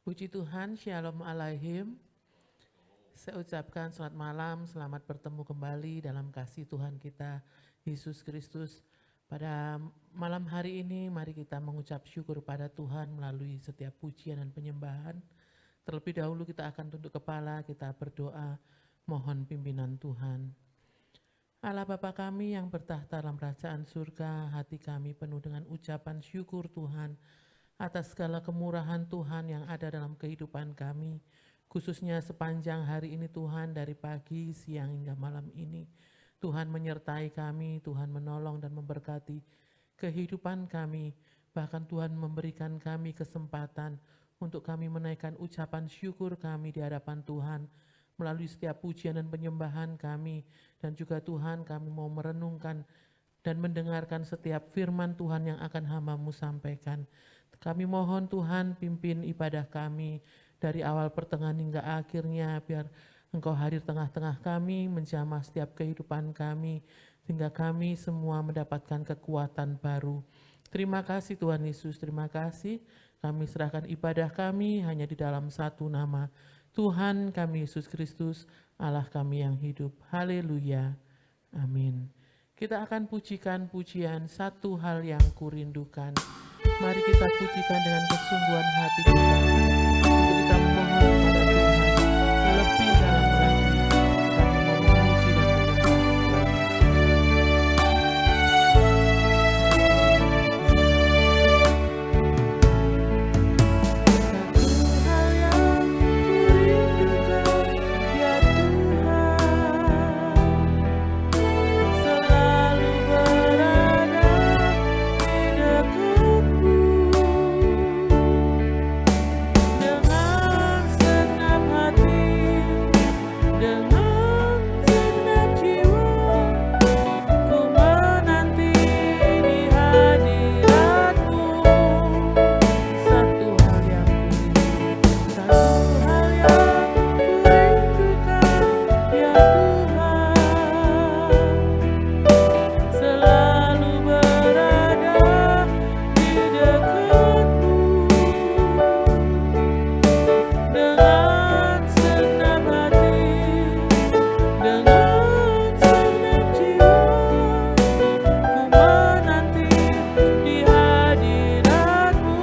Puji Tuhan, Shalom Aleichem. Saya ucapkan selamat malam, selamat bertemu kembali dalam kasih Tuhan kita, Yesus Kristus. Pada malam hari ini, mari kita mengucap syukur pada Tuhan melalui setiap pujian dan penyembahan. Terlebih dahulu kita akan tunduk kepala, kita berdoa, mohon pimpinan Tuhan. Allah Bapa kami yang bertahta dalam kerajaan surga, hati kami penuh dengan ucapan syukur Tuhan, atas segala kemurahan Tuhan yang ada dalam kehidupan kami, khususnya sepanjang hari ini Tuhan, dari pagi, siang hingga malam ini. Tuhan menyertai kami, Tuhan menolong dan memberkati kehidupan kami, bahkan Tuhan memberikan kami kesempatan untuk kami menaikkan ucapan syukur kami di hadapan Tuhan, melalui setiap pujian dan penyembahan kami, dan juga Tuhan kami mau merenungkan dan mendengarkan setiap firman Tuhan yang akan hamba-Mu sampaikan. Kami mohon Tuhan pimpin ibadah kami dari awal pertengahan hingga akhirnya, biar Engkau hadir tengah-tengah kami, menjamah setiap kehidupan kami, sehingga kami semua mendapatkan kekuatan baru. Terima kasih Tuhan Yesus, terima kasih. Kami serahkan ibadah kami hanya di dalam satu nama, Tuhan kami Yesus Kristus, Allah kami yang hidup. Haleluya, amin. Kita akan pujikan pujian Satu Hal Yang Kurindukan. Mari kita pujikan dengan kesungguhan hati kita, untuk kita memohon kepada Tuhan, lebih dalam lagi kami mau memuji dan menyembah Tuhan. Satu hal yang kurindukan, ya Tuhan, selalu berada di dekat-Mu. Dengan segenap hati, dengan segenap jiwa, ku menanti di hadirat-Mu. Satu hal yang kurindukan, ya Tuhan, selalu berada di dekat-Mu. Dengan segenap hati, dengan segenap jiwa, ku menanti di hadirat-Mu.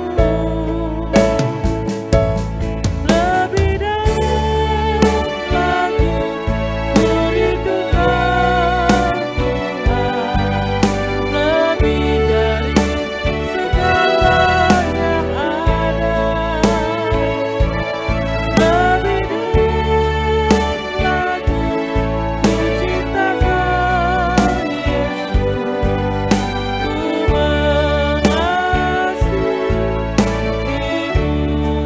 Lebih dalam lagi ku rindukan Tuhan, lebih dari segala yang ada. Lebih dalam lagi ku cintakan Yesus, ku mengasihi-Mu.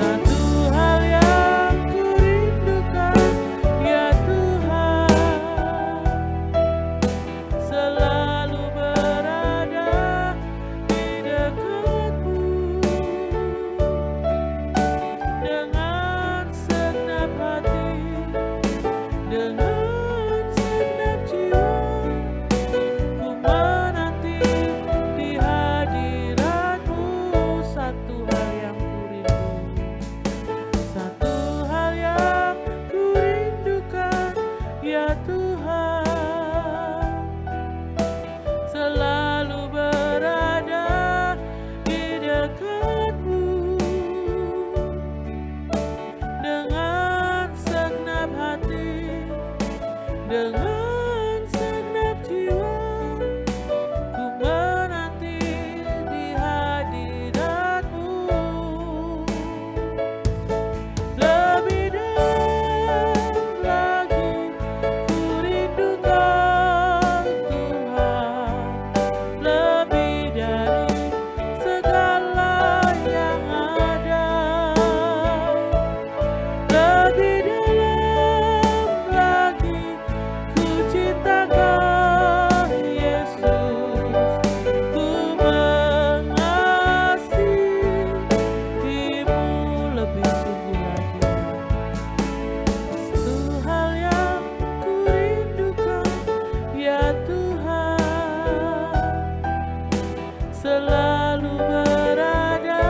Satu hal yang kurindukan, ya Tuhan, selalu berada di dekat-Mu. Dengan segenap hati, dengan segenap jiwa, ku menanti di hadirat-Mu. Satu hal yang kurindukan, satu hal yang kurindukan, ya Tuhan, selalu berada di dekat-Mu. Dengan segenap hati, dengan segenap jiwa, ku menanti di hadirat-Mu. Lebih dalam lagi ku rindukan Tuhan, lebih dari segala yang ada. Lebih dalam lagi ku cintakan Yesus, ku mengasihi-Mu lebih sungguh lagi. Satu hal yang kurindukan, ya Tuhan, selalu berada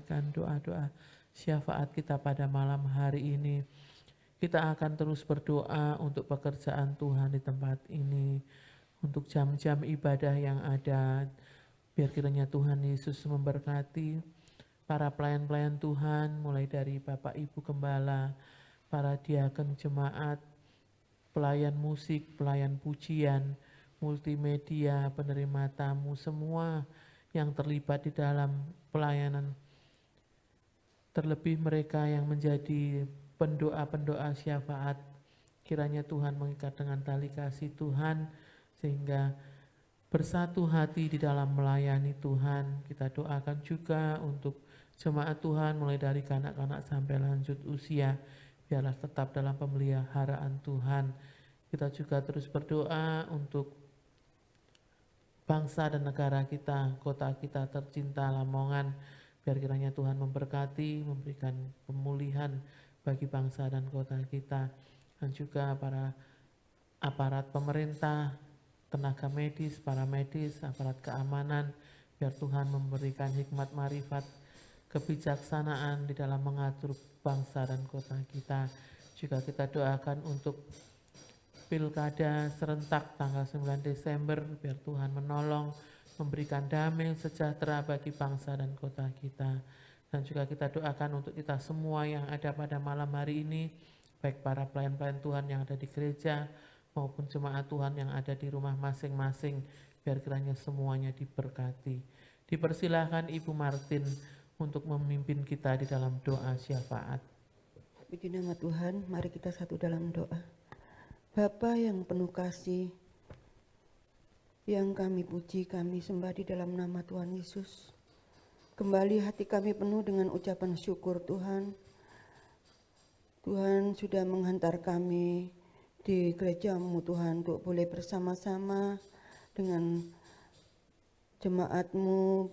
menaikkan doa-doa syafaat kita pada malam hari ini. Kita akan terus berdoa untuk pekerjaan Tuhan di tempat ini, untuk jam-jam ibadah yang ada. Biar kiranya Tuhan Yesus memberkati para pelayan-pelayan Tuhan, mulai dari Bapak Ibu Gembala, para diaken jemaat, pelayan musik, pelayan pujian, multimedia, penerima tamu, semua yang terlibat di dalam pelayanan. Terlebih mereka yang menjadi pendoa-pendoa syafaat, kiranya Tuhan mengikat dengan tali kasih Tuhan, sehingga bersatu hati di dalam melayani Tuhan. Kita doakan juga untuk jemaat Tuhan mulai dari kanak-kanak sampai lanjut usia, biarlah tetap dalam pemeliharaan Tuhan. Kita juga terus berdoa untuk bangsa dan negara kita, kota kita tercinta Lamongan, biar kiranya Tuhan memberkati, memberikan pemulihan bagi bangsa dan kota kita, dan juga para aparat pemerintah, tenaga medis, para medis, aparat keamanan, biar Tuhan memberikan hikmat marifat, kebijaksanaan di dalam mengatur bangsa dan kota kita. Juga kita doakan untuk pilkada serentak tanggal 9 Desember, biar Tuhan menolong, memberikan damai sejahtera bagi bangsa dan kota kita. Dan juga kita doakan untuk kita semua yang ada pada malam hari ini, baik para pelayan-pelayan Tuhan yang ada di gereja, maupun jemaat Tuhan yang ada di rumah masing-masing, biar kiranya semuanya diberkati. Dipersilahkan Ibu Martin untuk memimpin kita di dalam doa syafaat. Puji nama Tuhan, mari kita satu dalam doa. Bapa yang penuh kasih, yang kami puji, kami sembah di dalam nama Tuhan Yesus. Kembali hati kami penuh dengan ucapan syukur Tuhan. Tuhan sudah menghantar kami di gereja-Mu Tuhan untuk boleh bersama-sama dengan jemaat-Mu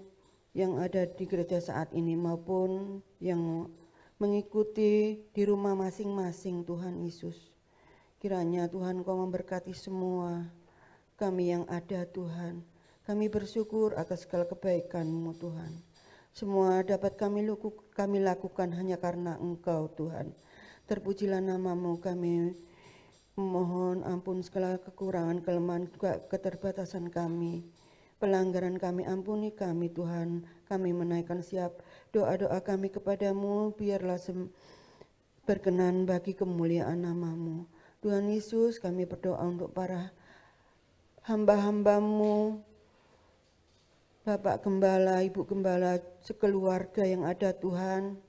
yang ada di gereja saat ini maupun yang mengikuti di rumah masing-masing Tuhan Yesus. Kiranya Tuhan Kau memberkati semua kami yang ada Tuhan. Kami bersyukur atas segala kebaikan-Mu Tuhan. Semua dapat kami lakukan hanya karena Engkau Tuhan. Terpujilah nama-Mu, kami memohon ampun segala kekurangan, kelemahan, juga keterbatasan kami. Pelanggaran kami ampuni kami Tuhan. Kami menaikkan siap doa-doa kami kepadamu, biarlah berkenan bagi kemuliaan nama-Mu. Tuhan Yesus, kami berdoa untuk para hamba-hamba-Mu, Bapak Gembala, Ibu Gembala, sekeluarga yang ada Tuhan,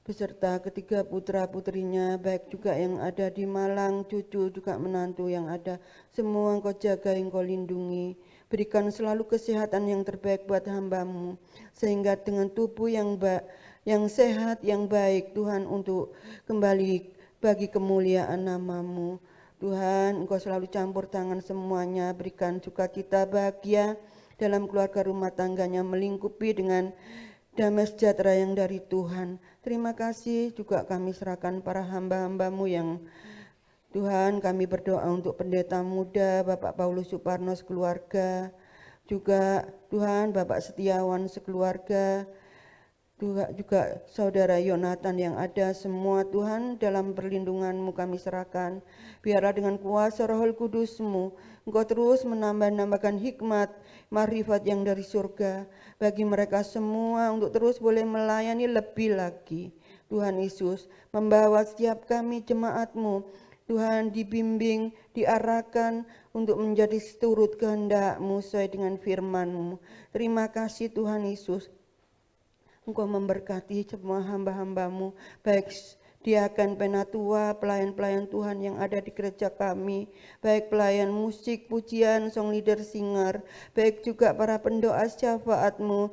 beserta ketiga putra-putrinya, baik juga yang ada di Malang, cucu juga menantu yang ada, semua Engkau jaga, Engkau lindungi, berikan selalu kesehatan yang terbaik buat hamba-Mu, sehingga dengan tubuh yang sehat, yang baik Tuhan, untuk kembali bagi kemuliaan nama-Mu. Tuhan, Engkau selalu campur tangan semuanya, berikan sukacita bahagia dalam keluarga rumah tangganya, melingkupi dengan damai sejahtera yang dari Tuhan. Terima kasih juga kami serahkan para hamba-hamba-Mu yang Tuhan, kami berdoa untuk pendeta muda Bapak Paulus Suparno sekeluarga, juga Tuhan Bapak Setiawan sekeluarga, juga saudara Yonatan yang ada semua Tuhan, dalam perlindungan-Mu kami serahkan. Biarlah dengan kuasa Roh Kudus-Mu Engkau terus menambah-nambahkan hikmat, marifat yang dari surga bagi mereka semua untuk terus boleh melayani lebih lagi. Tuhan Yesus, membawa setiap kami jemaat-Mu Tuhan dibimbing, diarahkan untuk menjadi seturut kehendak-Mu sesuai dengan firman-Mu. Terima kasih Tuhan Yesus. Engkau memberkati semua hamba-hamba-Mu, baik diakan penatua, pelayan-pelayan Tuhan yang ada di gereja kami, baik pelayan musik, pujian, song leader, singer, baik juga para pendoa syafaat-Mu,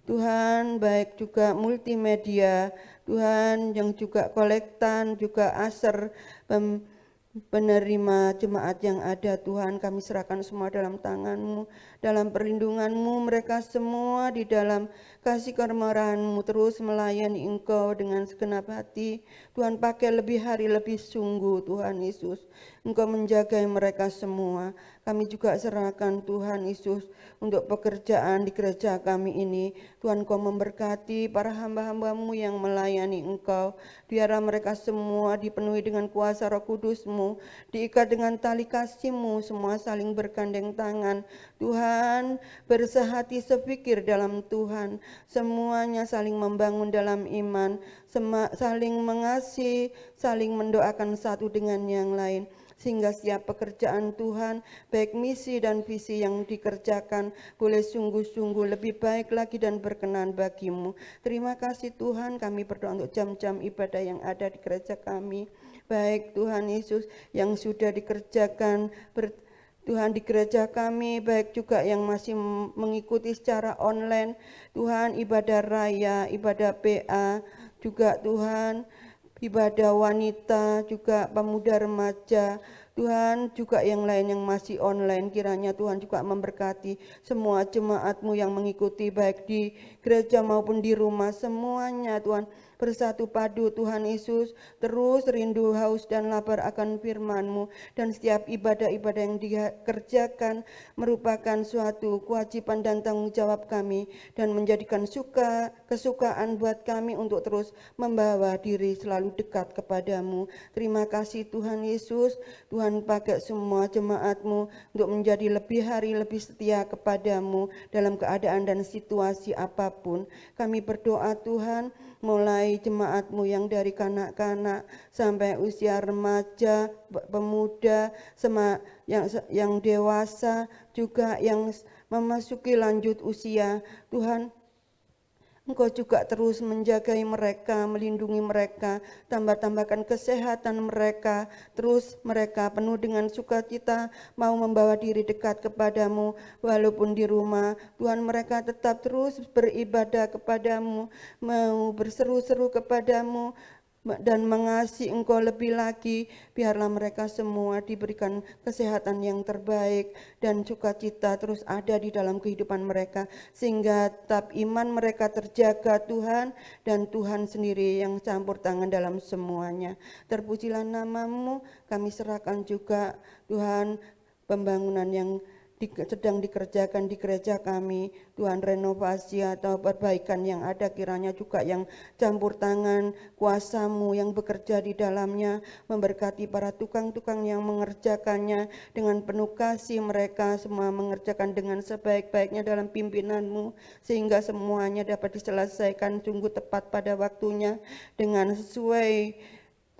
Tuhan, baik juga multimedia, Tuhan, yang juga kolektan, juga aser, penerima jemaat yang ada Tuhan, kami serahkan semua dalam tangan-Mu, dalam perlindungan-Mu, mereka semua di dalam kasih kemurahan-Mu terus melayani Engkau dengan segenap hati. Tuhan, pakai lebih hari lebih sungguh Tuhan Yesus. Engkau menjaga mereka semua. Kami juga serahkan Tuhan Yesus untuk pekerjaan di gereja kami ini. Tuhan, Kau memberkati para hamba-hamba-Mu yang melayani Engkau. Biarlah mereka semua dipenuhi dengan kuasa Roh Kudus-Mu, diikat dengan tali kasih-Mu, semua saling bergandeng tangan. Tuhan, bersehati sepikir dalam Tuhan, semuanya saling membangun dalam iman, saling mengasihi, saling mendoakan satu dengan yang lain. Sehingga setiap pekerjaan Tuhan, baik misi dan visi yang dikerjakan, boleh sungguh-sungguh lebih baik lagi dan berkenan bagi-Mu. Terima kasih Tuhan, kami berdoa untuk jam-jam ibadah yang ada di gereja kami. Baik Tuhan Yesus yang sudah dikerjakan, Tuhan di gereja kami, baik juga yang masih mengikuti secara online. Tuhan, ibadah raya, ibadah PA, juga Tuhan, ibadah wanita, juga pemuda remaja, Tuhan, juga yang lain yang masih online, kiranya Tuhan juga memberkati semua jemaat-Mu yang mengikuti baik di gereja maupun di rumah, semuanya Tuhan bersatu padu Tuhan Yesus, terus rindu, haus dan lapar akan firman-Mu, dan setiap ibadah-ibadah yang dikerjakan merupakan suatu kewajiban dan tanggung jawab kami, dan menjadikan kesukaan buat kami untuk terus membawa diri selalu dekat kepadamu. Terima kasih Tuhan Yesus. Tuhan, pakai semua jemaat-Mu untuk menjadi lebih hari lebih setia kepadamu dalam keadaan dan situasi apapun. Kami berdoa Tuhan, mulai jemaat-Mu yang dari kanak-kanak sampai usia remaja, pemuda, yang dewasa, juga yang memasuki lanjut usia. Tuhan, Engkau juga terus menjagai mereka, melindungi mereka, tambahkan kesehatan mereka, terus mereka penuh dengan sukacita, mau membawa diri dekat kepadamu, walaupun di rumah. Tuhan, mereka tetap terus beribadah kepadamu, mau berseru-seru kepadamu, dan mengasihi Engkau lebih lagi. Biarlah mereka semua diberikan kesehatan yang terbaik dan sukacita terus ada di dalam kehidupan mereka, sehingga tetap iman mereka terjaga Tuhan, dan Tuhan sendiri yang campur tangan dalam semuanya. Terpujilah nama-Mu. Kami serahkan juga Tuhan pembangunan yang sedang dikerjakan di gereja kami, Tuhan, renovasi atau perbaikan yang ada, kiranya juga yang campur tangan kuasa-Mu yang bekerja di dalamnya, memberkati para tukang-tukang yang mengerjakannya dengan penuh kasih. Mereka semua mengerjakan dengan sebaik-baiknya dalam pimpinan-Mu, sehingga semuanya dapat diselesaikan sungguh tepat pada waktunya dengan sesuai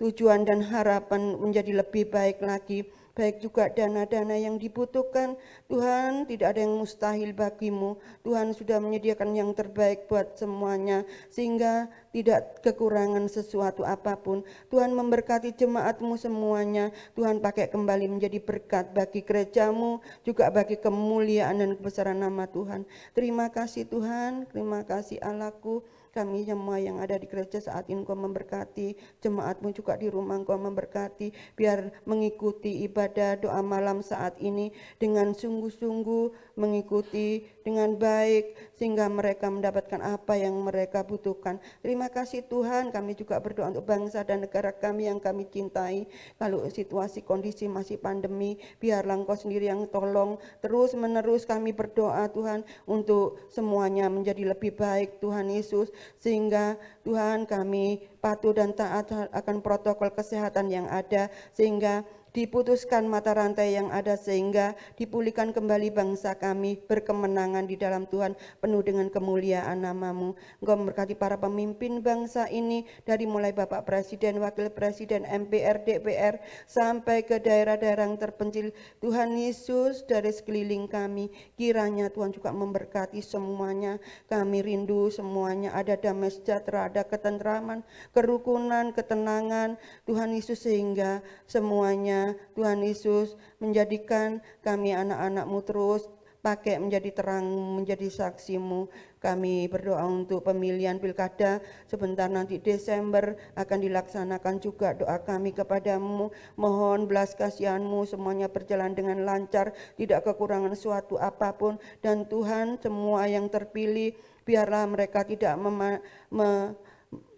tujuan dan harapan menjadi lebih baik lagi. Baik juga dana-dana yang dibutuhkan, Tuhan, tidak ada yang mustahil bagi-Mu. Tuhan sudah menyediakan yang terbaik buat semuanya, sehingga tidak kekurangan sesuatu apapun. Tuhan, memberkati jemaat-Mu semuanya. Tuhan, pakai kembali menjadi berkat bagi gereja-Mu, juga bagi kemuliaan dan kebesaran nama Tuhan. Terima kasih Tuhan, terima kasih Allahku. Kami semua yang ada di gereja saat ini Engkau memberkati, jemaat-Mu juga di rumah Engkau memberkati, biar mengikuti ibadah doa malam saat ini dengan sungguh-sungguh, mengikuti dengan baik, sehingga mereka mendapatkan apa yang mereka butuhkan. Terima kasih Tuhan, kami juga berdoa untuk bangsa dan negara kami yang kami cintai. Kalau situasi kondisi masih pandemi, biarlah Engkau sendiri yang tolong. Terus menerus kami berdoa Tuhan untuk semuanya menjadi lebih baik Tuhan Yesus, sehingga Tuhan kami patuh dan taat akan protokol kesehatan yang ada, sehingga diputuskan mata rantai yang ada, sehingga dipulihkan kembali bangsa kami berkemenangan di dalam Tuhan, penuh dengan kemuliaan nama-Mu. Engkau memberkati para pemimpin bangsa ini, dari mulai Bapak Presiden, Wakil Presiden, MPR, DPR, sampai ke daerah-daerah yang terpencil. Tuhan Yesus, dari sekeliling kami, kiranya Tuhan juga memberkati semuanya. Kami rindu semuanya ada damai sejahtera, ada ketentraman, kerukunan, ketenangan Tuhan Yesus, sehingga semuanya Tuhan Yesus menjadikan kami anak-anak-Mu terus pakai menjadi terang, menjadi saksi-Mu. Kami berdoa untuk pemilihan pilkada sebentar nanti Desember akan dilaksanakan juga. Doa kami kepadamu, mohon belas kasihan-Mu semuanya berjalan dengan lancar, tidak kekurangan suatu apapun. Dan Tuhan, semua yang terpilih Biarlah mereka tidak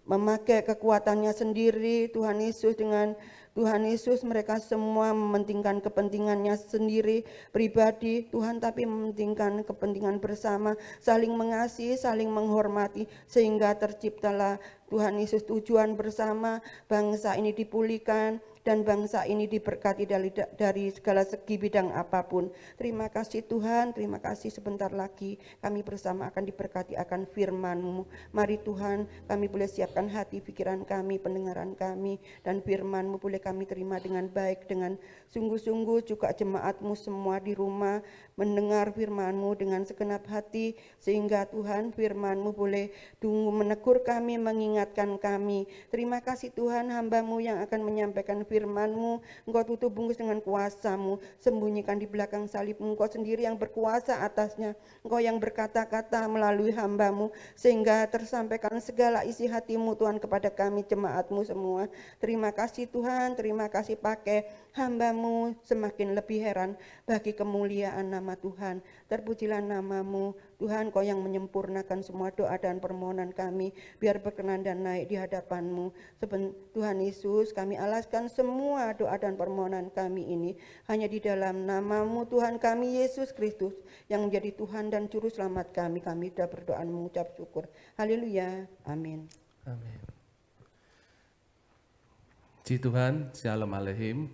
memakai kekuatannya sendiri, Tuhan Yesus. Dengan Tuhan Yesus mereka semua mementingkan kepentingannya sendiri pribadi Tuhan, tapi mementingkan kepentingan bersama, saling mengasihi, saling menghormati, sehingga terciptalah Tuhan Yesus tujuan bersama, bangsa ini dipulihkan dan bangsa ini diberkati dari segala segi bidang apapun. Terima kasih Tuhan, terima kasih. Sebentar lagi kami bersama akan diberkati akan firman-Mu. Mari Tuhan, kami boleh siapkan hati, pikiran kami, pendengaran kami, dan firman-Mu boleh kami terima dengan baik, dengan sungguh-sungguh. Juga jemaat-Mu semua di rumah mendengar firman-Mu dengan segenap hati, sehingga Tuhan firman-Mu boleh menegur kami, mengingatkan kami. Terima kasih Tuhan, hamba-Mu yang akan menyampaikan firman-Mu, Engkau tutup bungkus dengan kuasa-Mu, sembunyikan di belakang salib-Mu. Engkau sendiri yang berkuasa atasnya, Engkau yang berkata-kata melalui hamba-Mu, sehingga tersampaikan segala isi hati-Mu Tuhan kepada kami jemaat-Mu semua. Terima kasih Tuhan, terima kasih, pakai hamba-Mu semakin lebih heran bagi kemuliaan nama Tuhan. Terpujilah nama-Mu Tuhan, Kau yang menyempurnakan semua doa dan permohonan kami, biar berkenan dan naik di hadapan-Mu. Tuhan Yesus, kami alaskan semua doa dan permohonan kami ini hanya di dalam nama-Mu Tuhan kami Yesus Kristus, yang menjadi Tuhan dan Juru Selamat kami. Kami sudah berdoa mengucap syukur. Haleluya, amin. Amin. Puji Tuhan, Shalom Aleichem.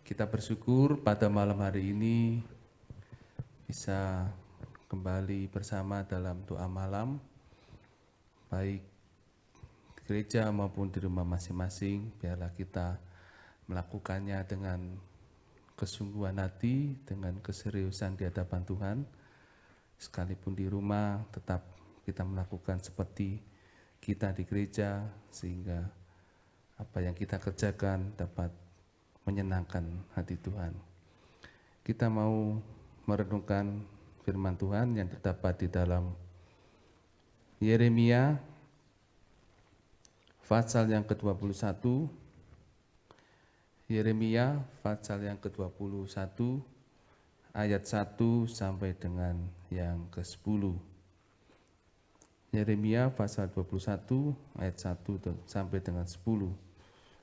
Kita bersyukur pada malam hari ini bisa kembali bersama dalam doa malam, baik di gereja maupun di rumah masing-masing. Biarlah kita melakukannya dengan kesungguhan hati, dengan keseriusan di hadapan Tuhan. Sekalipun di rumah, tetap kita melakukan seperti kita di gereja, sehingga apa yang kita kerjakan dapat menyenangkan hati Tuhan. Kita mau merenungkan firman Tuhan yang terdapat di dalam Yeremia pasal yang ke-21. Yeremia pasal yang ke-21 ayat 1 sampai dengan yang ke-10. Yeremia pasal 21 ayat 1 sampai dengan 10.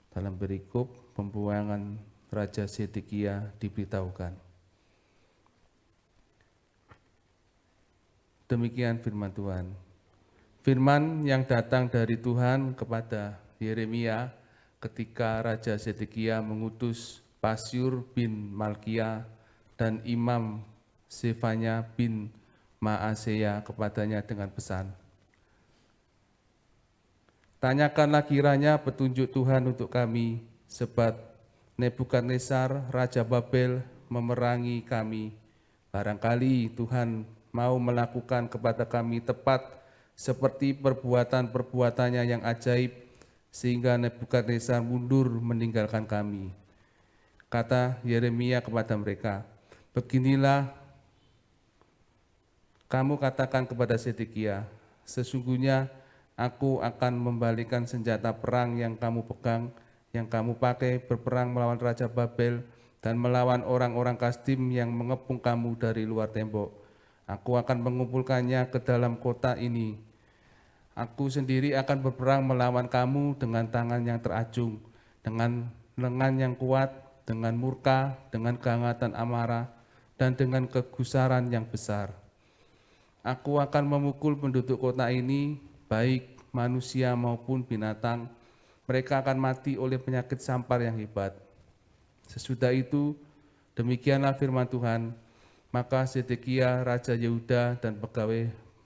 Dalam perikop pembuangan Raja Zedekia diberitahukan. Demikian firman Tuhan. Firman yang datang dari Tuhan kepada Yeremia ketika Raja Zedekia mengutus Pasyur bin Malkia dan Imam Sefanya bin Maaseya kepadanya dengan pesan, tanyakanlah kiranya petunjuk Tuhan untuk kami, sebab Nebukadnezar Raja Babel memerangi kami. Barangkali Tuhan mau melakukan kepada kami tepat seperti perbuatan-perbuatannya yang ajaib, sehingga Nebukadnezar mundur meninggalkan kami. Kata Yeremia kepada mereka, beginilah kamu katakan kepada Zedekia, sesungguhnya aku akan membalikan senjata perang yang kamu pegang, yang kamu pakai berperang melawan Raja Babel dan melawan orang-orang Kasdim yang mengepung kamu dari luar tembok. Aku akan mengumpulkannya ke dalam kota ini. Aku sendiri akan berperang melawan kamu dengan tangan yang teracung, dengan lengan yang kuat, dengan murka, dengan kehangatan amarah, dan dengan kegusaran yang besar. Aku akan memukul penduduk kota ini, baik manusia maupun binatang. Mereka akan mati oleh penyakit sampar yang hebat. Sesudah itu, demikianlah firman Tuhan, maka Zedekia Raja Yehuda dan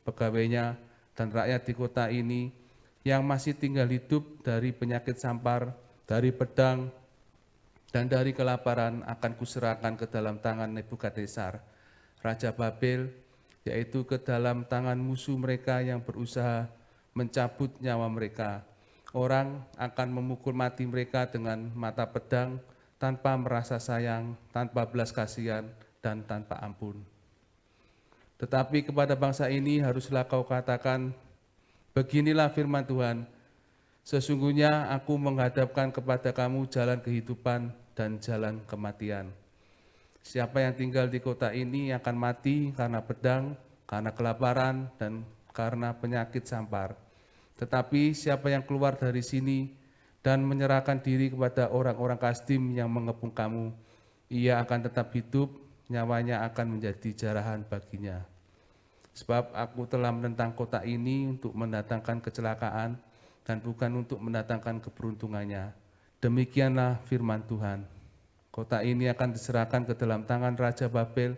pegawainya dan rakyat di kota ini yang masih tinggal hidup dari penyakit sampar, dari pedang, dan dari kelaparan akan kuserahkan ke dalam tangan Nebukadnezar, Raja Babel, yaitu ke dalam tangan musuh mereka yang berusaha mencabut nyawa mereka. Orang akan memukul mati mereka dengan mata pedang, tanpa merasa sayang, tanpa belas kasihan, dan tanpa ampun. Tetapi kepada bangsa ini haruslah kau katakan, beginilah firman Tuhan, sesungguhnya aku menghadapkan kepada kamu jalan kehidupan dan jalan kematian. Siapa yang tinggal di kota ini akan mati karena pedang, karena kelaparan, dan karena penyakit sampar. Tetapi siapa yang keluar dari sini dan menyerahkan diri kepada orang-orang Kasdim yang mengepung kamu, ia akan tetap hidup, nyawanya akan menjadi jarahan baginya. Sebab aku telah menentang kota ini untuk mendatangkan kecelakaan dan bukan untuk mendatangkan keberuntungannya. Demikianlah firman Tuhan. Kota ini akan diserahkan ke dalam tangan Raja Babel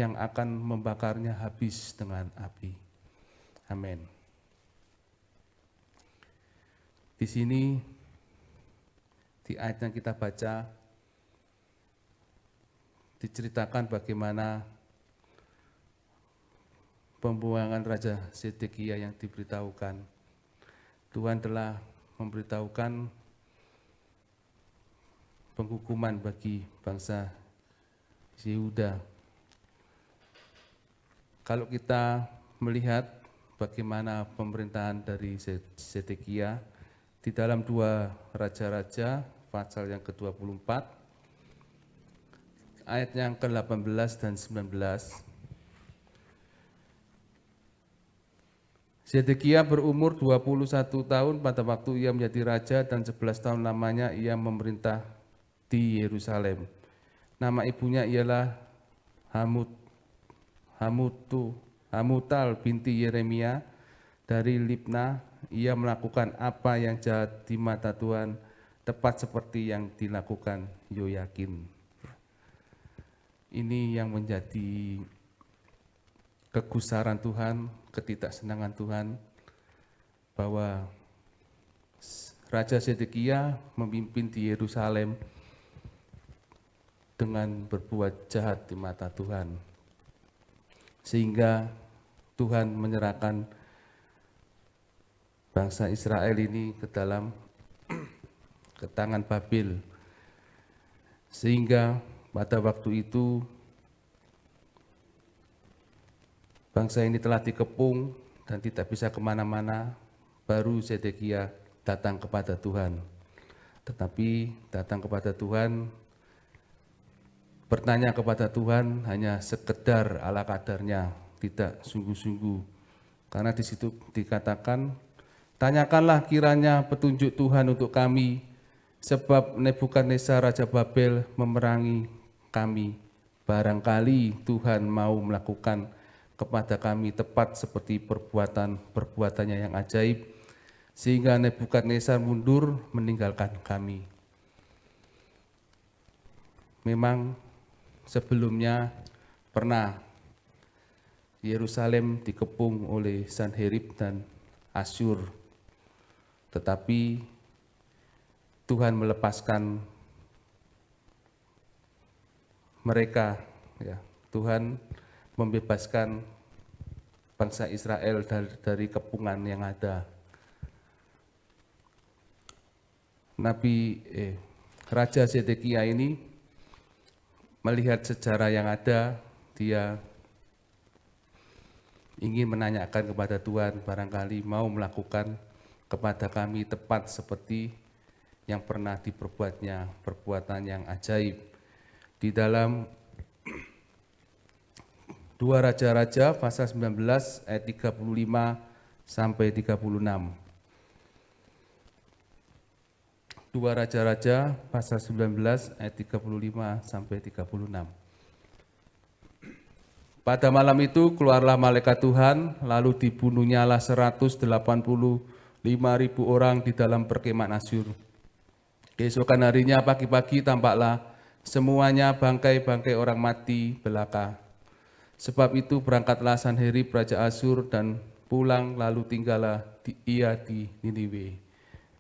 yang akan membakarnya habis dengan api. Amin. Di sini, di ayat yang kita baca, diceritakan bagaimana pembuangan Raja Zedekia yang diberitahukan. Tuhan telah memberitahukan penghukuman bagi bangsa Yehuda. Kalau kita melihat bagaimana pemerintahan dari Zedekia di dalam 2 Raja-Raja pasal yang ke-24 ayat yang ke-18 dan 19. Zedekia berumur 21 tahun pada waktu ia menjadi raja, dan 11 tahun lamanya ia memerintah di Yerusalem. Nama ibunya ialah Hamutal binti Yeremia dari Libna. Ia melakukan apa yang jahat di mata Tuhan, tepat seperti yang dilakukan Yoyakin. Ini yang menjadi kegusaran Tuhan, ketidaksenangan Tuhan, bahwa Raja Zedekia memimpin di Yerusalem dengan berbuat jahat di mata Tuhan, sehingga Tuhan menyerahkan bangsa Israel ini ke tangan Babel, sehingga pada waktu itu bangsa ini telah dikepung dan tidak bisa kemana-mana. Baru Zedekia datang kepada Tuhan, tetapi datang kepada Tuhan, bertanya kepada Tuhan hanya sekedar ala kadarnya, tidak sungguh-sungguh. Karena di situ dikatakan, tanyakanlah kiranya petunjuk Tuhan untuk kami, sebab Nebukadnezar Raja Babel memerangi kami. Barangkali Tuhan mau melakukan kepada kami tepat seperti perbuatannya yang ajaib, sehingga Nebukadnezar mundur meninggalkan kami. Memang sebelumnya pernah Yerusalem dikepung oleh Sanherib dan Asyur, tetapi Tuhan melepaskan mereka, Tuhan membebaskan bangsa Israel dari kepungan yang ada. Raja Zedekia ini melihat sejarah yang ada, dia ingin menanyakan kepada Tuhan, barangkali mau melakukan kepada kami tepat seperti yang pernah diperbuatnya, perbuatan yang ajaib. Di dalam 2 Raja-Raja pasal 19 ayat 35 sampai 36. 2 Raja-Raja pasal 19 ayat 35 sampai 36. Pada malam itu keluarlah malaikat Tuhan, lalu dibunuhnyalah 185.000 orang di dalam perkemahan Asyur. Keesokan harinya pagi-pagi tampaklah semuanya bangkai-bangkai orang mati belaka. Sebab itu berangkatlah Sanherib Raja Asyur dan pulang, lalu tinggallah ia di Niniwe.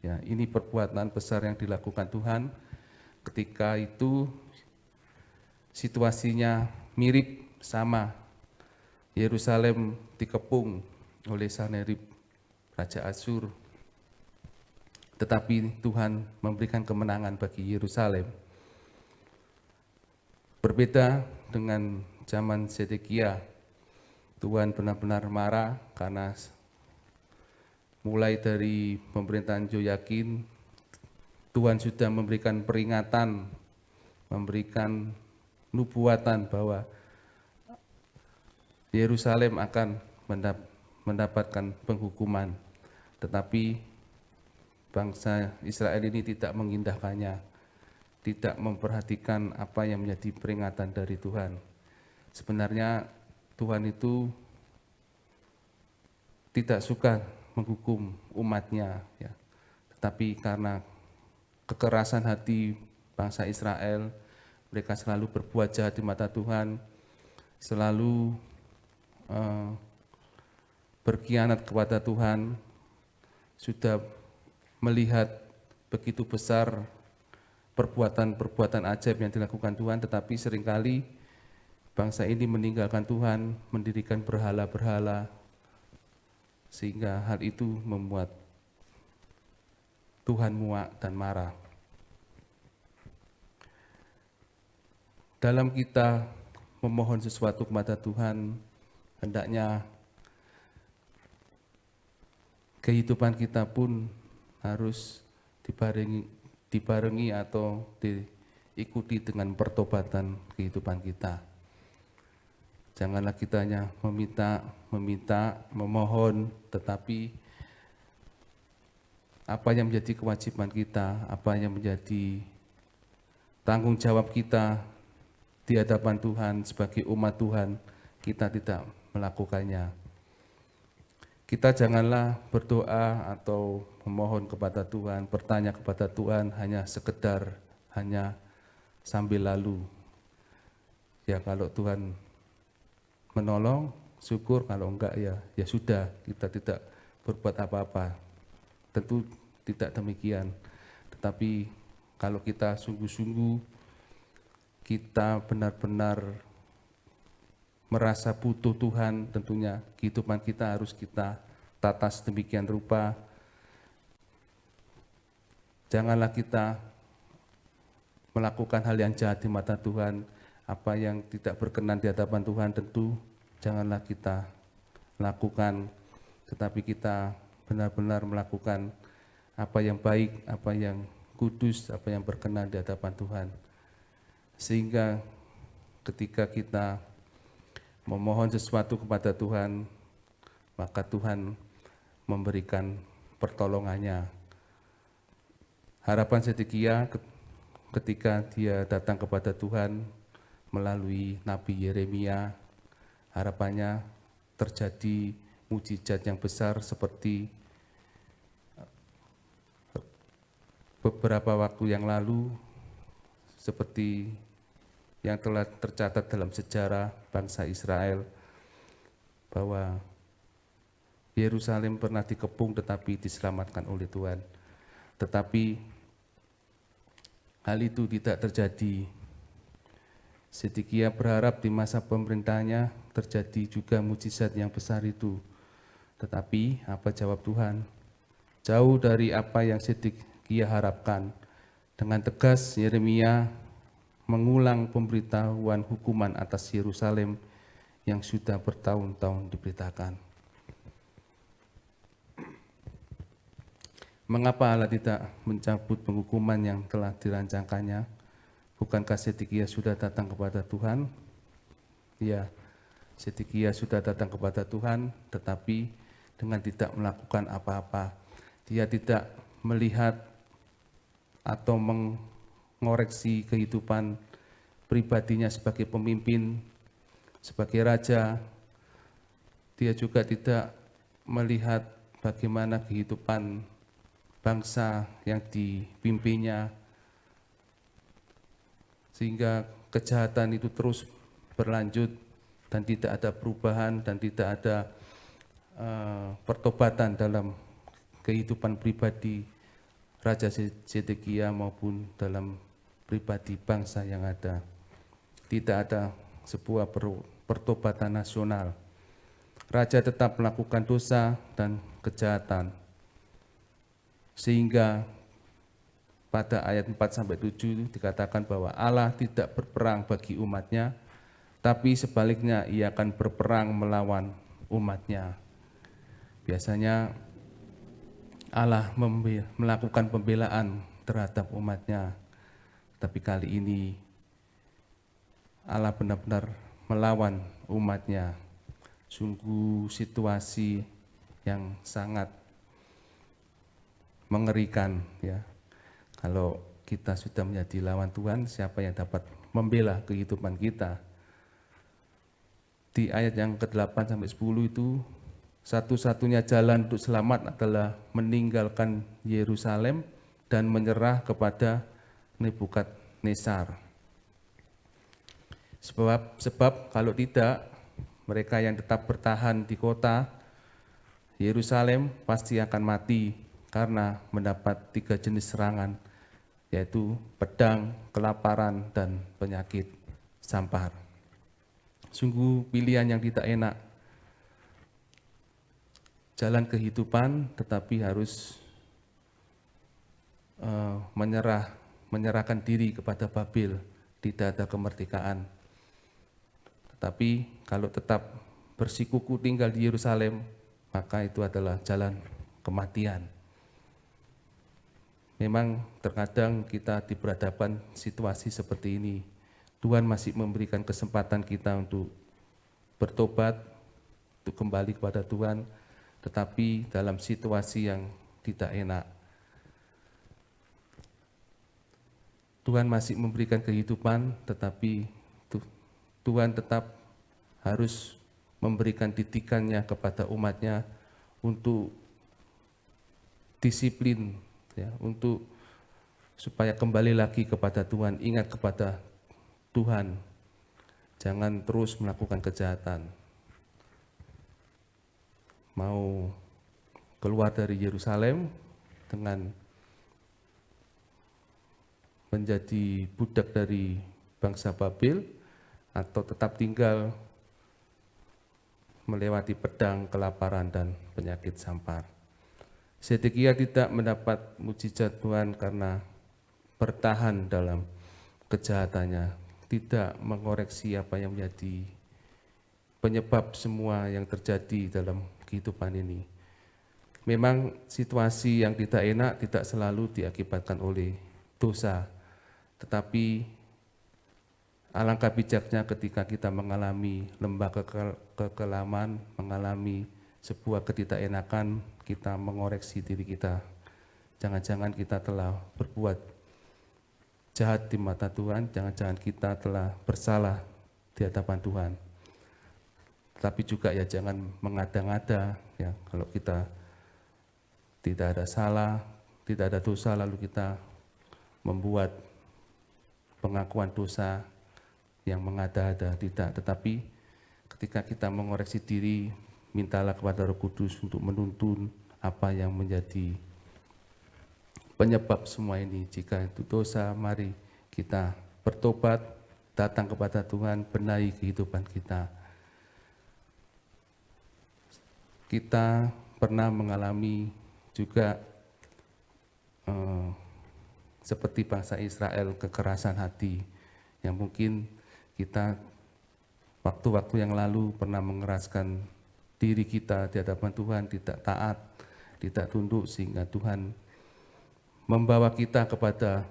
Ya, ini perbuatan besar yang dilakukan Tuhan. Ketika itu situasinya mirip sama. Yerusalem dikepung oleh Sanherib Raja Asyur, tetapi Tuhan memberikan kemenangan bagi Yerusalem. Berbeda dengan zaman Zedekia, Tuhan benar-benar marah karena mulai dari pemerintahan Yoyakin, Tuhan sudah memberikan peringatan, memberikan nubuatan bahwa Yerusalem akan mendapatkan penghukuman, tetapi bangsa Israel ini tidak mengindahkannya, tidak memperhatikan apa yang menjadi peringatan dari Tuhan. Sebenarnya Tuhan itu tidak suka menghukum umatnya, ya. Tetapi karena kekerasan hati bangsa Israel, mereka selalu berbuat jahat di mata Tuhan, selalu berkhianat kepada Tuhan, sudah melihat begitu besar perbuatan-perbuatan ajaib yang dilakukan Tuhan, tetapi seringkali bangsa ini meninggalkan Tuhan, mendirikan berhala-berhala, sehingga hal itu membuat Tuhan muak dan marah. Dalam kita memohon sesuatu kepada Tuhan, hendaknya kehidupan kita pun harus dibarengi atau diikuti dengan pertobatan kehidupan kita. Janganlah kita hanya meminta, memohon, tetapi apa yang menjadi kewajiban kita, apa yang menjadi tanggung jawab kita di hadapan Tuhan sebagai umat Tuhan, kita tidak melakukannya. Kita janganlah berdoa atau memohon kepada Tuhan, bertanya kepada Tuhan hanya sekedar, hanya sambil lalu. Ya kalau Tuhan menolong, syukur, kalau enggak ya sudah, kita tidak berbuat apa-apa. Tentu tidak demikian. Tetapi kalau kita sungguh-sungguh, kita benar-benar merasa butuh Tuhan, tentunya kehidupan kita harus kita tata sedemikian rupa. Janganlah kita melakukan hal yang jahat di mata Tuhan, apa yang tidak berkenan di hadapan Tuhan tentu janganlah kita lakukan, tetapi kita benar-benar melakukan apa yang baik, apa yang kudus, apa yang berkenan di hadapan Tuhan. Sehingga ketika kita memohon sesuatu kepada Tuhan, maka Tuhan memberikan pertolongannya. Harapan Zedekia ketika dia datang kepada Tuhan melalui Nabi Yeremia, harapannya terjadi mujizat yang besar seperti beberapa waktu yang lalu, seperti yang telah tercatat dalam sejarah bangsa Israel, bahwa Yerusalem pernah dikepung tetapi diselamatkan oleh Tuhan. Tetapi hal itu tidak terjadi. Zedekia berharap di masa pemerintahnya terjadi juga mujizat yang besar itu. Tetapi apa jawab Tuhan? Jauh dari apa yang Zedekia harapkan. Dengan tegas Yeremia mengulang pemberitahuan hukuman atas Yerusalem yang sudah bertahun-tahun diberitakan. Mengapa Allah tidak mencabut penghukuman yang telah dirancangkannya? Bukankah Zedekia sudah datang kepada Tuhan? Ya, Zedekia sudah datang kepada Tuhan, tetapi dengan tidak melakukan apa-apa. Dia tidak melihat atau mengoreksi kehidupan pribadinya sebagai pemimpin, sebagai raja. Dia juga tidak melihat bagaimana kehidupan bangsa yang dipimpinnya, sehingga kejahatan itu terus berlanjut dan tidak ada perubahan dan tidak ada pertobatan dalam kehidupan pribadi Raja Zedekia maupun dalam pribadi bangsa yang ada. Tidak ada sebuah pertobatan nasional. Raja tetap melakukan dosa dan kejahatan. Sehingga pada ayat 4-7 dikatakan bahwa Allah tidak berperang bagi umatnya, tapi sebaliknya ia akan berperang melawan umatnya. Biasanya Allah melakukan pembelaan terhadap umatnya, tapi kali ini Allah benar-benar melawan umatnya. Sungguh situasi yang sangat mengerikan ya. Kalau kita sudah menjadi lawan Tuhan, siapa yang dapat membela kehidupan kita? Di ayat yang ke-8 sampai 10 itu, satu-satunya jalan untuk selamat adalah meninggalkan Yerusalem dan menyerah kepada Nebukadnezar. Sebab kalau tidak, mereka yang tetap bertahan di kota Yerusalem pasti akan mati karena mendapat 3 jenis serangan, yaitu pedang, kelaparan, dan penyakit sampar. Sungguh pilihan yang tidak enak. Jalan kehidupan tetapi harus menyerahkan diri kepada Babel, tidak ada kemerdekaan. Tetapi kalau tetap bersikuku tinggal di Yerusalem, maka itu adalah jalan kematian. Memang terkadang kita di berhadapan situasi seperti ini, Tuhan masih memberikan kesempatan kita untuk bertobat, untuk kembali kepada Tuhan, tetapi dalam situasi yang tidak enak. Tuhan masih memberikan kehidupan, tetapi Tuhan tetap harus memberikan didikannya kepada umatnya untuk disiplin, ya, untuk supaya kembali lagi kepada Tuhan, ingat kepada Tuhan, jangan terus melakukan kejahatan. Mau keluar dari Yerusalem dengan menjadi budak dari bangsa Babel, atau tetap tinggal melewati pedang, kelaparan, dan penyakit sampar. Sedekia tidak mendapat mujizat Tuhan karena bertahan dalam kejahatannya, tidak mengoreksi apa yang menjadi penyebab semua yang terjadi dalam kehidupan ini. Memang situasi yang tidak enak tidak selalu diakibatkan oleh dosa, tetapi alangkah bijaknya ketika kita mengalami lembah kekelaman, mengalami sebuah ketidakenakan, kita mengoreksi diri kita. Jangan-jangan kita telah berbuat jahat di mata Tuhan, jangan-jangan kita telah bersalah di hadapan Tuhan. Tapi juga ya jangan mengada-ngada, ya, kalau kita tidak ada salah, tidak ada dosa, lalu kita membuat pengakuan dosa yang mengada-ada, tidak. Tetapi ketika kita mengoreksi diri, mintalah kepada Roh Kudus untuk menuntun apa yang menjadi penyebab semua ini. Jika itu dosa, mari kita bertobat, datang kepada Tuhan, benahi kehidupan kita. Kita pernah mengalami juga seperti bangsa Israel, kekerasan hati yang mungkin kita waktu-waktu yang lalu pernah mengeraskan diri kita di hadapan Tuhan, tidak taat, tidak tunduk, sehingga Tuhan membawa kita kepada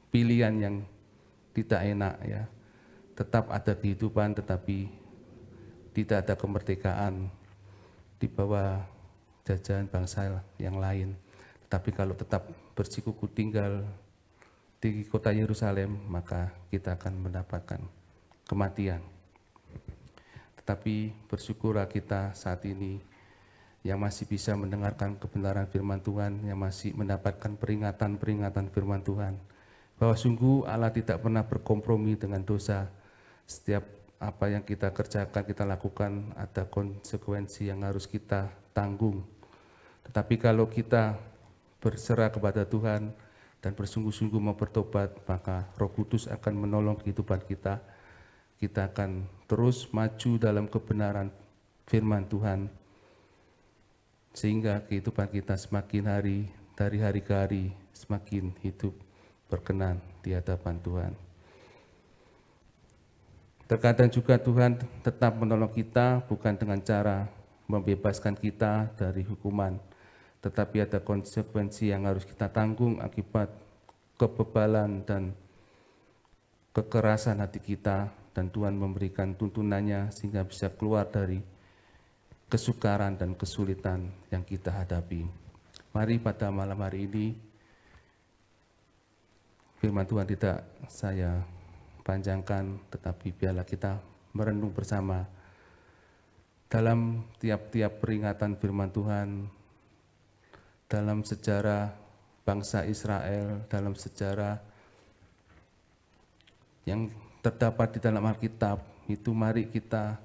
pilihan yang tidak enak, ya. Tetap ada kehidupan tetapi tidak ada kemerdekaan di bawah jajahan bangsa yang lain. Tetapi kalau tetap bersikuku tinggal di kota Yerusalem, maka kita akan mendapatkan kematian. Tetapi bersyukurlah kita saat ini yang masih bisa mendengarkan kebenaran firman Tuhan, yang masih mendapatkan peringatan-peringatan firman Tuhan, bahwa sungguh Allah tidak pernah berkompromi dengan dosa. Setiap apa yang kita kerjakan, kita lakukan, ada konsekuensi yang harus kita tanggung. Tetapi kalau kita berserah kepada Tuhan dan bersungguh-sungguh mau bertobat, maka Roh Kudus akan menolong kehidupan kita. Kita akan terus maju dalam kebenaran firman Tuhan, sehingga kehidupan kita semakin hari, dari hari ke hari, semakin hidup berkenan di hadapan Tuhan. Terkadang juga Tuhan tetap menolong kita bukan dengan cara membebaskan kita dari hukuman, tetapi ada konsekuensi yang harus kita tanggung akibat kebebalan dan kekerasan hati kita, dan Tuhan memberikan tuntunannya sehingga bisa keluar dari kesukaran dan kesulitan yang kita hadapi. Mari pada malam hari ini, firman Tuhan tidak saya panjangkan, tetapi biarlah kita merenung bersama dalam tiap-tiap peringatan firman Tuhan, dalam sejarah bangsa Israel, dalam sejarah yang terdapat di dalam Alkitab, itu mari kita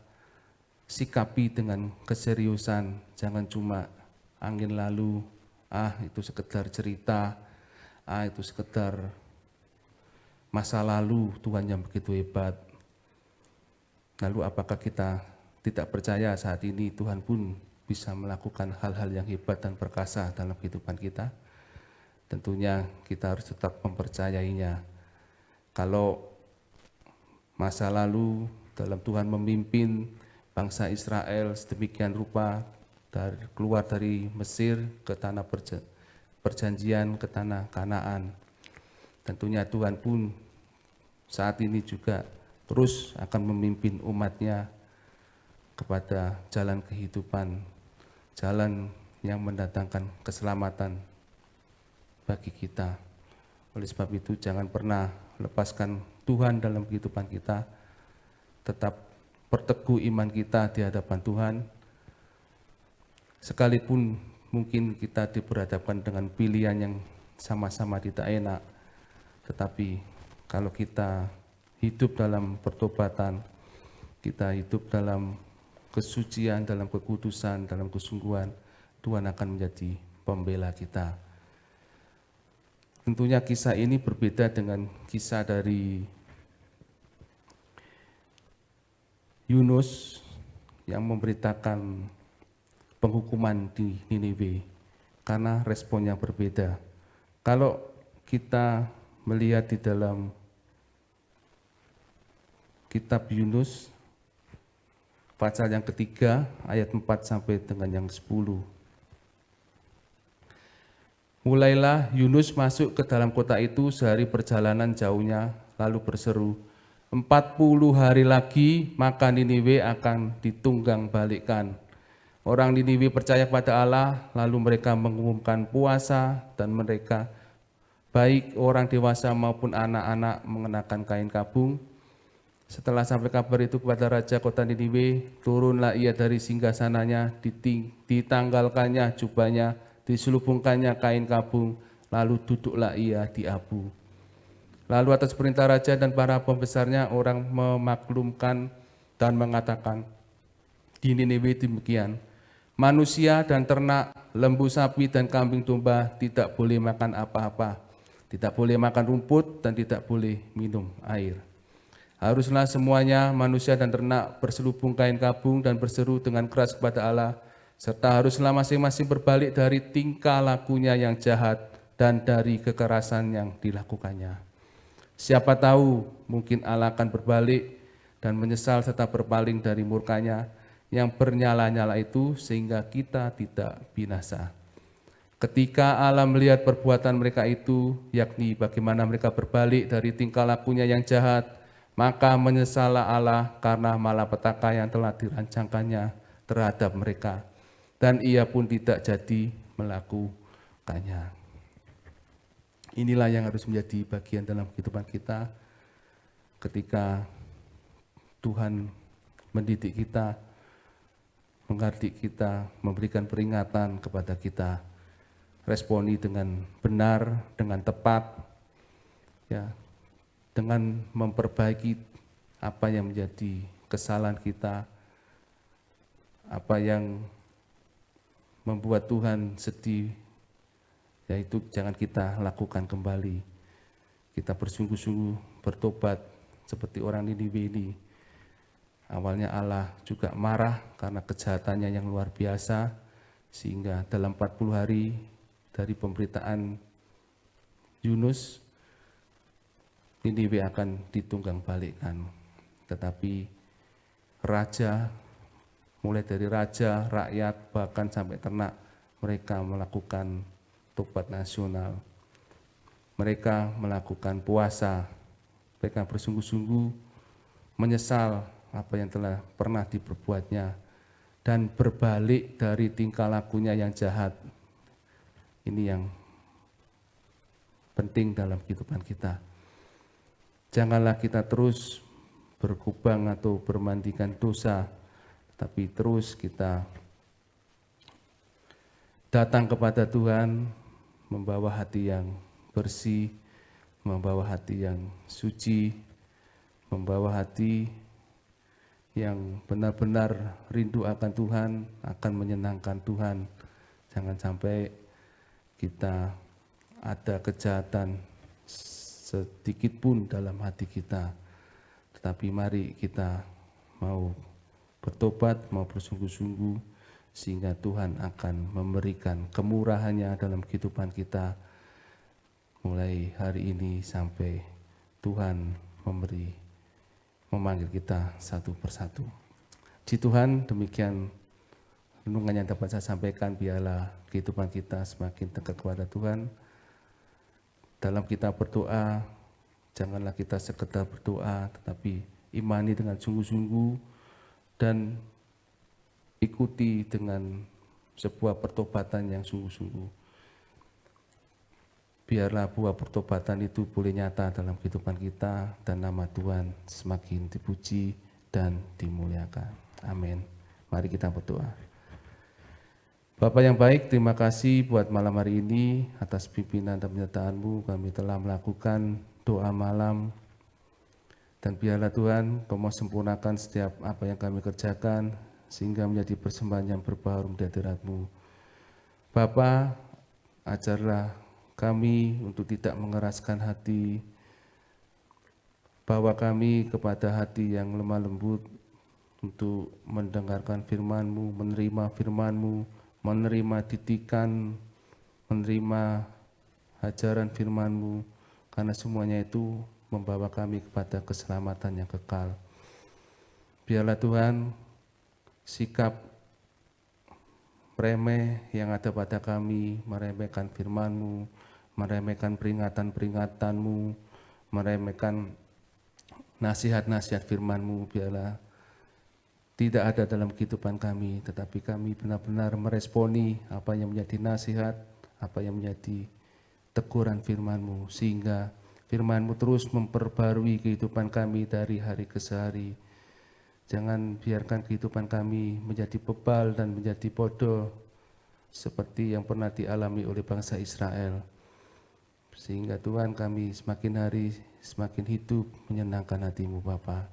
sikapi dengan keseriusan, jangan cuma angin lalu, itu sekedar cerita, itu sekedar masa lalu Tuhan yang begitu hebat. Lalu apakah kita tidak percaya saat ini Tuhan pun bisa melakukan hal-hal yang hebat dan perkasa dalam kehidupan kita? Tentunya kita harus tetap mempercayainya. Kalau masa lalu dalam Tuhan memimpin bangsa Israel sedemikian rupa keluar dari Mesir ke tanah perjanjian, ke tanah Kanaan, tentunya Tuhan pun saat ini juga terus akan memimpin umatnya kepada jalan kehidupan, jalan yang mendatangkan keselamatan bagi kita. Oleh sebab itu jangan pernah lepaskan Tuhan dalam kehidupan kita, tetap perteguh iman kita di hadapan Tuhan, sekalipun mungkin kita diperhadapkan dengan pilihan yang sama-sama tidak enak, tetapi kalau kita hidup dalam pertobatan, kita hidup dalam kesucian, dalam kekudusan, dalam kesungguhan, Tuhan akan menjadi pembela kita. Tentunya kisah ini berbeda dengan kisah dari Yunus yang memberitakan penghukuman di Niniwe, karena responnya berbeda. Kalau kita melihat di dalam kitab Yunus, pasal yang ketiga, ayat 4 sampai dengan yang 10. Mulailah Yunus masuk ke dalam kota itu sehari perjalanan jauhnya, lalu berseru, 40 hari lagi maka Niniwe akan ditunggang balikkan. Orang Niniwe percaya kepada Allah, lalu mereka mengumumkan puasa, dan mereka, baik orang dewasa maupun anak-anak, mengenakan kain kabung. Setelah sampai kabar itu kepada raja kota Niniwe, turunlah ia dari singgasananya, ditanggalkannya jubahnya, diselubungkannya kain kabung, lalu duduklah ia di abu. Lalu atas perintah raja dan para pembesarnya, orang memaklumkan dan mengatakan, di Niniwe demikian, manusia dan ternak, lembu sapi dan kambing domba tidak boleh makan apa-apa, tidak boleh makan rumput dan tidak boleh minum air. Haruslah semuanya, manusia dan ternak, berselubung kain kabung dan berseru dengan keras kepada Allah, serta haruslah masing-masing berbalik dari tingkah lakunya yang jahat dan dari kekerasan yang dilakukannya. Siapa tahu mungkin Allah akan berbalik dan menyesal serta berpaling dari murkanya yang bernyala-nyala itu, sehingga kita tidak binasa. Ketika Allah melihat perbuatan mereka itu, yakni bagaimana mereka berbalik dari tingkah lakunya yang jahat, maka menyesallah Allah karena malapetaka yang telah dirancangkannya terhadap mereka, dan ia pun tidak jadi melakukannya. Inilah yang harus menjadi bagian dalam kehidupan kita ketika Tuhan mendidik kita, menghardik kita, memberikan peringatan kepada kita. Responi dengan benar, dengan tepat, ya, dengan memperbaiki apa yang menjadi kesalahan kita, apa yang membuat Tuhan sedih, yaitu jangan kita lakukan kembali. Kita bersungguh-sungguh bertobat seperti orang Niniwe ini. Awalnya Allah juga marah karena kejahatannya yang luar biasa, sehingga dalam 40 hari dari pemberitaan Yunus, Niniwe akan ditunggang balikkan. Tetapi raja, mulai dari raja, rakyat, bahkan sampai ternak, mereka melakukan tobat nasional. Mereka melakukan puasa. Mereka bersungguh-sungguh menyesal apa yang telah pernah diperbuatnya. dan berbalik dari tingkah lakunya yang jahat. Ini yang penting dalam kehidupan kita. Janganlah kita terus berkubang atau bermandikan dosa, tapi terus kita datang kepada Tuhan, membawa hati yang bersih, membawa hati yang suci, membawa hati yang benar-benar rindu akan Tuhan, akan menyenangkan Tuhan. Jangan sampai kita ada kejahatan sedikit pun dalam hati kita. Tetapi mari kita mau bertobat, mau bersungguh-sungguh, sehingga Tuhan akan memberikan kemurahannya dalam kehidupan kita mulai hari ini sampai Tuhan memanggil kita satu persatu. Puji Tuhan, demikian renungan yang dapat saya sampaikan. Biarlah kehidupan kita semakin dekat kepada Tuhan. Dalam kita berdoa, janganlah kita sekedar berdoa, tetapi imani dengan sungguh-sungguh dan ikuti dengan sebuah pertobatan yang sungguh-sungguh. Biarlah buah pertobatan itu boleh nyata dalam kehidupan kita dan nama Tuhan semakin dipuji dan dimuliakan. Amin. Mari kita berdoa. Bapa yang baik, terima kasih buat malam hari ini atas pimpinan dan penyertaan-Mu. Kami telah melakukan doa malam dan biarlah Tuhan Kau mau sempurnakan setiap apa yang kami kerjakan sehingga menjadi persembahan yang berbahagia di hadirat-Mu. Bapa, ajarlah kami untuk tidak mengeraskan hati, bawa kami kepada hati yang lemah lembut untuk mendengarkan firman-Mu, menerima firman-Mu, menerima didikan, menerima ajaran firman-Mu, karena semuanya itu membawa kami kepada keselamatan yang kekal. Biarlah Tuhan, sikap remeh yang ada pada kami, meremehkan firman-Mu, meremehkan peringatan-peringatan-Mu, meremehkan nasihat-nasihat firman-Mu, biarlah tidak ada dalam kehidupan kami, tetapi kami benar-benar meresponi apa yang menjadi nasihat, apa yang menjadi teguran firman-Mu, sehingga firman-Mu terus memperbarui kehidupan kami dari hari ke hari. Jangan biarkan kehidupan kami menjadi bebal dan menjadi bodoh seperti yang pernah dialami oleh bangsa Israel. Sehingga Tuhan kami semakin hari semakin hidup menyenangkan hati-Mu Bapa.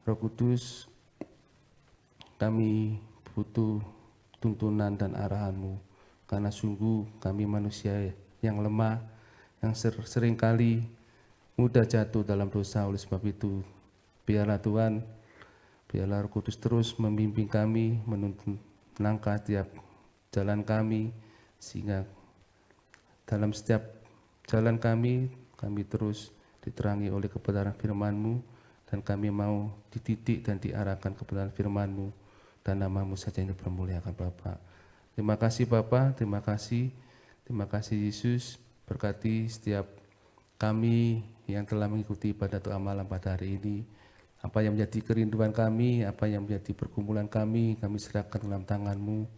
Roh Kudus, kami butuh tuntunan dan arahan-Mu, karena sungguh kami manusia yang lemah, yang seringkali mudah jatuh dalam dosa. Oleh sebab itu, biarlah Tuhan, biarlah Roh Kudus terus membimbing kami, menuntun langkah tiap jalan kami, sehingga dalam setiap jalan kami terus diterangi oleh kebenaran firman-Mu, dan kami mau dididik dan diarahkan kebenaran firman-Mu, dan nama-Mu saja yang dipermuliakan Bapa. Terima kasih Bapa, terima kasih Yesus, berkati setiap kami yang telah mengikuti ibadah doa malam pada hari ini. Apa yang menjadi kerinduan kami, apa yang menjadi pergumulan kami serahkan dalam tangan-Mu.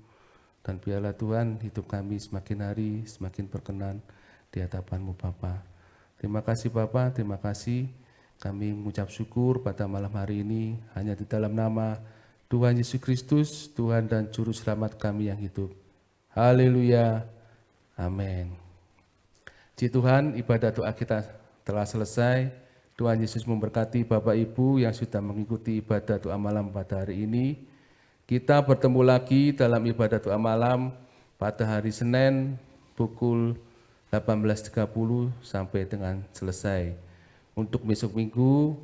Dan biarlah Tuhan hidup kami semakin hari semakin berkenan di hadapan-Mu Bapa. Terima kasih Bapa, terima kasih. Kami mengucap syukur pada malam hari ini hanya di dalam nama Tuhan Yesus Kristus, Tuhan dan Juru Selamat kami yang hidup. Haleluya, amin. Puji Tuhan, ibadah doa kita telah selesai. Tuhan Yesus memberkati Bapak Ibu yang sudah mengikuti ibadah doa malam pada hari ini. Kita bertemu lagi dalam ibadah doa malam pada hari Senin pukul 18.30 sampai dengan selesai. Untuk besok minggu,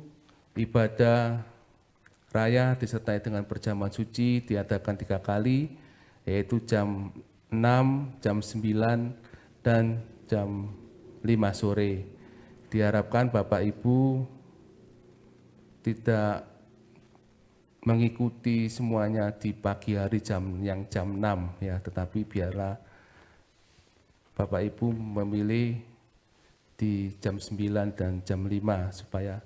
ibadah raya disertai dengan perjamuan suci diadakan 3 kali, yaitu jam 6, jam 9, dan jam 5 sore. Diharapkan Bapak Ibu tidak mengikuti semuanya di pagi hari jam 6 ya, tetapi biarlah Bapak Ibu memilih di jam 9 dan jam 5 supaya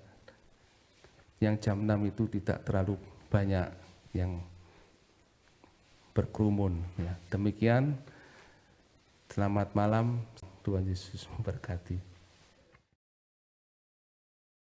yang jam 6 itu tidak terlalu banyak yang berkerumun. Ya, demikian, selamat malam, Tuhan Yesus memberkati.